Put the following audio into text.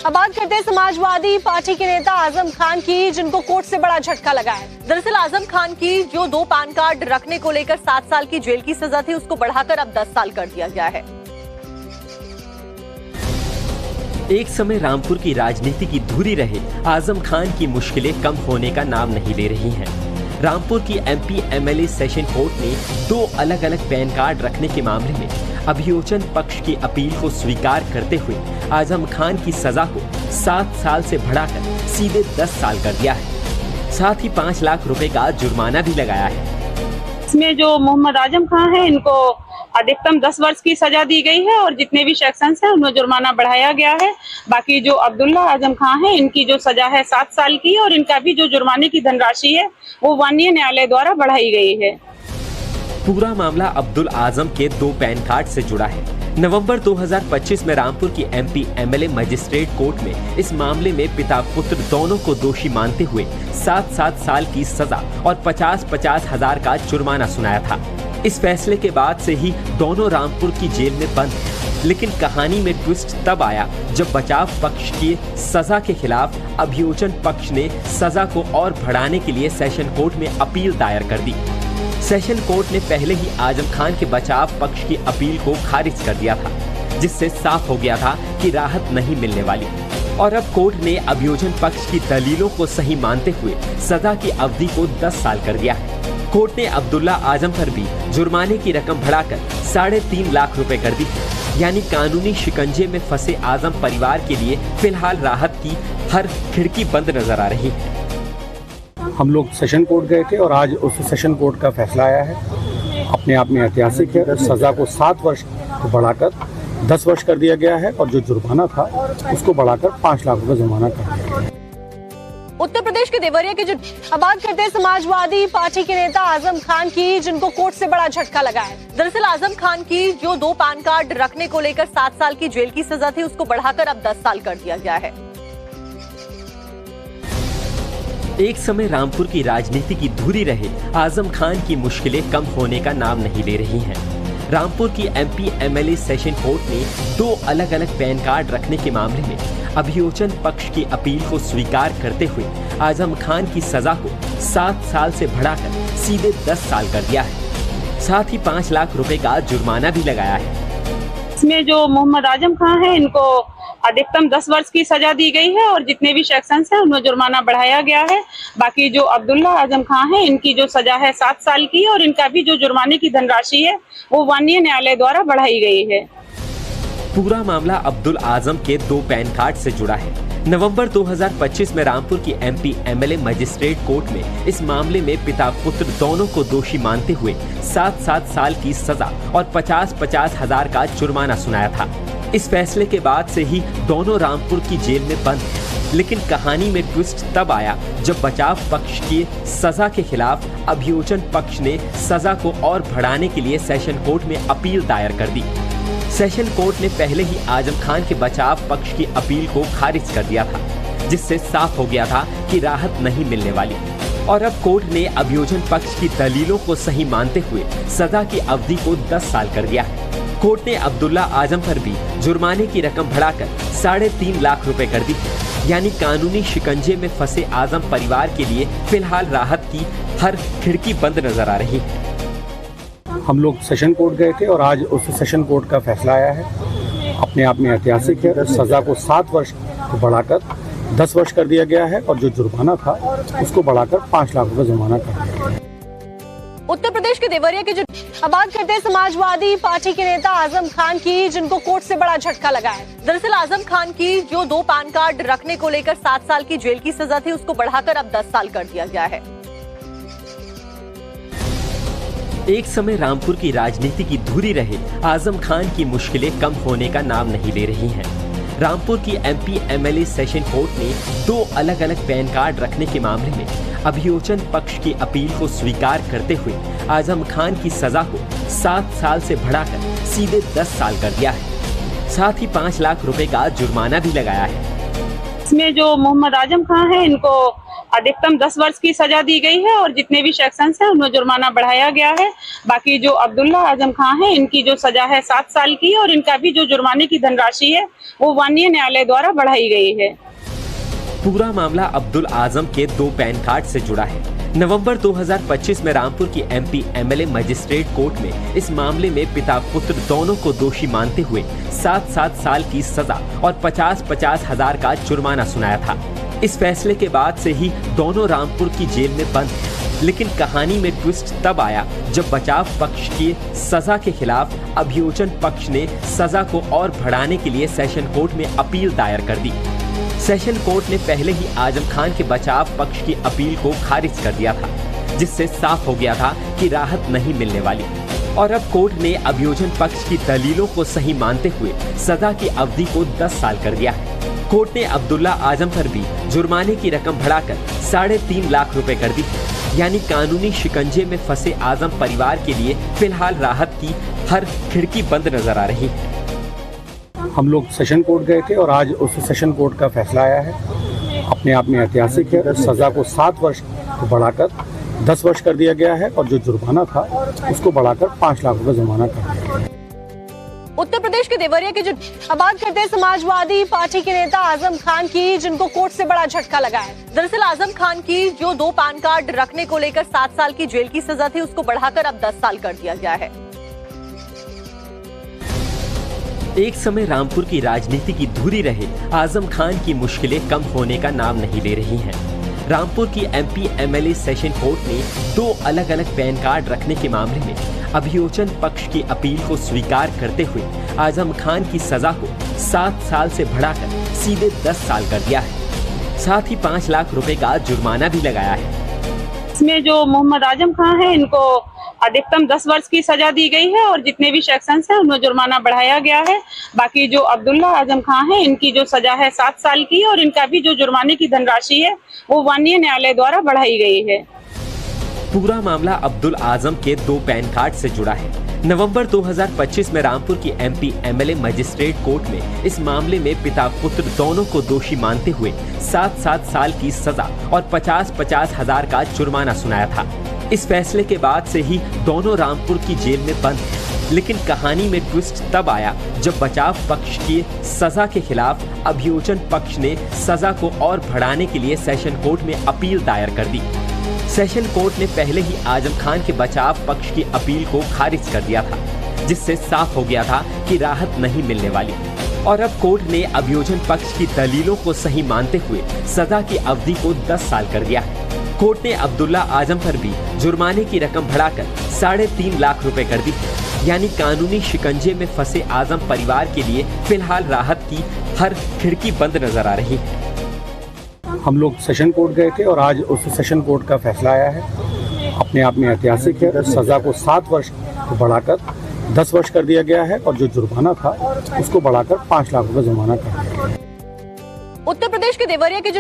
अब बात करते हैं समाजवादी पार्टी के नेता आजम खान की, जिनको कोर्ट से बड़ा झटका लगा है। दरअसल आजम खान की जो 2 पैन कार्ड रखने को लेकर 7 साल की जेल की सजा थी, उसको बढ़ाकर अब 10 साल कर दिया गया है। एक समय रामपुर की राजनीति की धुरी रहे आजम खान की मुश्किलें कम होने का नाम नहीं ले रही हैं। रामपुर की MP MLA सेशन कोर्ट ने 2 अलग अलग पैन कार्ड रखने के मामले में अभियोजन पक्ष की अपील को स्वीकार करते हुए आजम खान की सजा को 7 साल से बढ़ाकर सीधे 10 साल कर दिया है। साथ ही 5 लाख रुपए का जुर्माना भी लगाया है। इसमें जो मोहम्मद आजम खान है, इनको अधिकतम 10 वर्ष की सजा दी गई है और जितने भी सेक्शंस हैं उनमें जुर्माना बढ़ाया गया है। बाकी जो अब्दुल्ला आजम खान है, इनकी जो सजा है 7 साल की और इनका भी जो जुर्माने की धनराशि है वो माननीय न्यायालय द्वारा बढ़ाई गई है। पूरा मामला अब्दुल आजम के 2 पैन कार्ड से जुड़ा है। नवंबर 2025 में रामपुर की MP MLA मजिस्ट्रेट कोर्ट में इस मामले में पिता पुत्र दोनों को दोषी मानते हुए 7 साल की सजा और 50 हजार का जुर्माना सुनाया था। इस फैसले के बाद से ही दोनों रामपुर की जेल में बंद हैं। लेकिन कहानी में ट्विस्ट तब आया जब बचाव पक्ष की सजा के खिलाफ अभियोजन पक्ष ने सजा को और बढ़ाने के लिए सेशन कोर्ट में अपील दायर कर दी। सेशन कोर्ट ने पहले ही आजम खान के बचाव पक्ष की अपील को खारिज कर दिया था, जिससे साफ हो गया था कि राहत नहीं मिलने वाली। और अब कोर्ट ने अभियोजन पक्ष की दलीलों को सही मानते हुए सजा की अवधि को 10 साल कर दिया है। कोर्ट ने अब्दुल्ला आजम पर भी जुर्माने की रकम बढ़ाकर 3.5 लाख रुपए कर दी। यानी कानूनी शिकंजे में फंसे आजम परिवार के लिए फिलहाल राहत की हर खिड़की बंद नजर आ रही है। हम लोग सेशन कोर्ट गए थे और आज उस सेशन कोर्ट का फैसला आया है। अपने आप में ऐतिहासिक है। सजा को 7 वर्ष को बढ़ाकर 10 वर्ष कर दिया गया है और जो जुर्माना था उसको बढ़ाकर 5 लाख रुपए जुर्माना कर दिया गया है। उत्तर प्रदेश के देवरिया के अब बात करते हैं समाजवादी पार्टी के नेता आजम खान की, जिनको कोर्ट से बड़ा झटका लगा है। दरअसल आजम खान की जो 2 पैन कार्ड रखने को लेकर 7 साल की जेल की सजा थी, उसको बढ़ाकर अब 10 साल कर दिया गया है। एक समय रामपुर की राजनीति की धुरी रहे आजम खान की मुश्किलें कम होने का नाम नहीं ले रही हैं। रामपुर की MP MLA सेशन कोर्ट ने 2 अलग अलग पैन कार्ड रखने के मामले में अभियोजन पक्ष की अपील को स्वीकार करते हुए आजम खान की सजा को 7 साल से बढ़ाकर सीधे 10 साल कर दिया है। साथ ही 5 लाख रुपए का जुर्माना भी लगाया है। इसमें जो मोहम्मद आजम खान है, इनको अधिकतम 10 वर्ष की सजा दी गई है और जितने भी सेक्शंस हैं उनमें जुर्माना बढ़ाया गया है। बाकी जो अब्दुल्ला आजम खान है, इनकी जो सजा है 7 साल की और इनका भी जो जुर्माने की धनराशि है वो माननीय न्यायालय द्वारा बढ़ाई गई है। पूरा मामला अब्दुल आजम के 2 पैन कार्ड से जुड़ा है। नवंबर 2025 में रामपुर की MP MLA मजिस्ट्रेट कोर्ट में इस मामले में पिता पुत्र दोनों को दोषी मानते हुए 7 साल की सजा और 50 हजार का जुर्माना सुनाया था। इस फैसले के बाद से ही दोनों रामपुर की जेल में बंद हैं। लेकिन कहानी में ट्विस्ट तब आया जब बचाव पक्ष की सजा के खिलाफ अभियोजन पक्ष ने सजा को और बढ़ाने के लिए सेशन कोर्ट में अपील दायर कर दी। सेशन कोर्ट ने पहले ही आजम खान के बचाव पक्ष की अपील को खारिज कर दिया था, जिससे साफ हो गया था कि राहत नहीं मिलने वाली। और अब कोर्ट ने अभियोजन पक्ष की दलीलों को सही मानते हुए सजा की अवधि को 10 साल कर दिया है। कोर्ट ने अब्दुल्ला आजम पर भी जुर्माने की रकम बढ़ाकर 3.5 लाख रुपए कर दी। यानी कानूनी शिकंजे में फंसे आजम परिवार के लिए फिलहाल राहत की हर खिड़की बंद नजर आ रही है। हम लोग सेशन कोर्ट गए थे और आज उस सेशन कोर्ट का फैसला आया है। अपने आप में ऐतिहासिक है। सजा को 7 वर्ष को बढ़ाकर 10 वर्ष कर दिया गया है और जो जुर्माना था उसको बढ़ाकर 5 लाख रुपए जुर्माना कर दिया गया है। उत्तर प्रदेश के देवरिया के अब बात करते हैं समाजवादी पार्टी के नेता आजम खान की, जिनको कोर्ट से बड़ा झटका लगा है। दरअसल आजम खान की जो 2 पैन कार्ड रखने को लेकर 7 साल की जेल की सजा थी, उसको बढ़ाकर अब 10 साल कर दिया गया है। एक समय रामपुर की राजनीति की धुरी रहे आजम खान की मुश्किलें कम होने का नाम नहीं ले रही हैं। रामपुर की MP MLA सेशन कोर्ट ने 2 अलग अलग पैन कार्ड रखने के मामले में अभियोजन पक्ष की अपील को स्वीकार करते हुए आजम खान की सजा को 7 साल से बढ़ाकर सीधे 10 साल कर दिया है। साथ ही 5 लाख रुपए का जुर्माना भी लगाया है। इसमें जो मोहम्मद आजम खान है, इनको अधिकतम 10 वर्ष की सजा दी गई है और जितने भी सेक्शंस हैं उनमें जुर्माना बढ़ाया गया है। बाकी जो अब्दुल्ला आजम खान है इनकी जो सजा है 7 साल की और इनका भी जो जुर्माने की धनराशि है वो माननीय न्यायालय द्वारा बढ़ाई गई है। पूरा मामला अब्दुल आजम के 2 पैन कार्ड से जुड़ा है। नवंबर 2025 में रामपुर की एमपी एमएलए मजिस्ट्रेट कोर्ट में इस मामले में पिता पुत्र दोनों को दोषी मानते हुए 7-7 साल की सजा और 50-50 हजार का जुर्माना सुनाया था। इस फैसले के बाद से ही दोनों रामपुर की जेल में बंद हैं। लेकिन कहानी में ट्विस्ट तब आया जब बचाव पक्ष की सजा के खिलाफ अभियोजन पक्ष ने सजा को और बढ़ाने के लिए सेशन कोर्ट में अपील दायर कर दी। सेशन कोर्ट ने पहले ही आजम खान के बचाव पक्ष की अपील को खारिज कर दिया था, जिससे साफ हो गया था कि राहत नहीं मिलने वाली। और अब कोर्ट ने अभियोजन पक्ष की दलीलों को सही मानते हुए सजा की अवधि को 10 साल कर दिया है। कोर्ट ने अब्दुल्ला आजम पर भी जुर्माने की रकम बढ़ाकर 3.5 लाख रुपए कर दी। यानी कानूनी शिकंजे में फंसे आजम परिवार के लिए फिलहाल राहत की हर खिड़की बंद नजर आ रही है। हम लोग सेशन कोर्ट गए थे और आज उस सेशन कोर्ट का फैसला आया है। अपने आप में ऐतिहासिक है। सजा को 7 वर्ष को बढ़ाकर 10 वर्ष कर दिया गया है और जो जुर्माना था उसको बढ़ाकर 5 लाख रुपए जुर्माना कर दिया गया है। उत्तर प्रदेश के देवरिया के जो बात करते हैं समाजवादी पार्टी के नेता आजम खान की, जिनको कोर्ट से बड़ा झटका लगा है। दरअसल आजम खान की जो 2 पैन कार्ड रखने को लेकर 7 साल की जेल की सजा थी, उसको बढ़ाकर अब 10 साल कर दिया गया है। एक समय रामपुर की राजनीति की धुरी रहे आजम खान की मुश्किलें कम होने का नाम नहीं ले रही हैं। रामपुर की एमपी एमएलए सेशन कोर्ट ने 2 अलग अलग पैन कार्ड रखने के मामले में अभियोजन पक्ष की अपील को स्वीकार करते हुए आजम खान की सजा को 7 साल से बढ़ाकर सीधे 10 साल कर दिया है। साथ ही 5 लाख रुपए का जुर्माना भी लगाया है। इसमें जो मोहम्मद आजम खान है इनको अधिकतम 10 वर्ष की सजा दी गई है और जितने भी सेक्शंस हैं उनमें जुर्माना बढ़ाया गया है। बाकी जो अब्दुल्ला आजम खान है इनकी जो सजा है 7 साल की और इनका भी जो जुर्माने की धनराशि है वो माननीय न्यायालय द्वारा बढ़ाई गई है। पूरा मामला अब्दुल आजम के 2 पैन कार्ड से जुड़ा है। नवंबर 2025 में रामपुर की एमपी एमएलए मजिस्ट्रेट कोर्ट में इस मामले में पिता पुत्र दोनों को दोषी मानते हुए 7-7 साल की सजा और 50-50 हजार का जुर्माना सुनाया था। इस फैसले के बाद से ही दोनों रामपुर की जेल में बंद हैं। लेकिन कहानी में ट्विस्ट तब आया जब बचाव पक्ष की सजा के खिलाफ अभियोजन पक्ष ने सजा को और बढ़ाने के लिए सेशन कोर्ट में अपील दायर कर दी। सेशन कोर्ट ने पहले ही आजम खान के बचाव पक्ष की अपील को खारिज कर दिया था, जिससे साफ हो गया था कि राहत नहीं मिलने वाली। और अब कोर्ट ने अभियोजन पक्ष की दलीलों को सही मानते हुए सजा की अवधि को 10 साल कर दिया है। कोर्ट ने अब्दुल्ला आजम पर भी जुर्माने की रकम बढ़ाकर 3.5 लाख रुपए कर दी। यानी कानूनी शिकंजे में फंसे आजम परिवार के लिए फिलहाल राहत की हर खिड़की बंद नजर आ रही है। हम लोग सेशन कोर्ट गए थे और आज उस सेशन कोर्ट का फैसला आया है। अपने आप में ऐतिहासिक है। सजा को 7 वर्ष को बढ़ाकर 10 वर्ष कर दिया गया है और जो जुर्माना था उसको बढ़ाकर 5 लाख रुपए जुर्माना कर दिया गया है। उत्तर प्रदेश के देवरिया के जो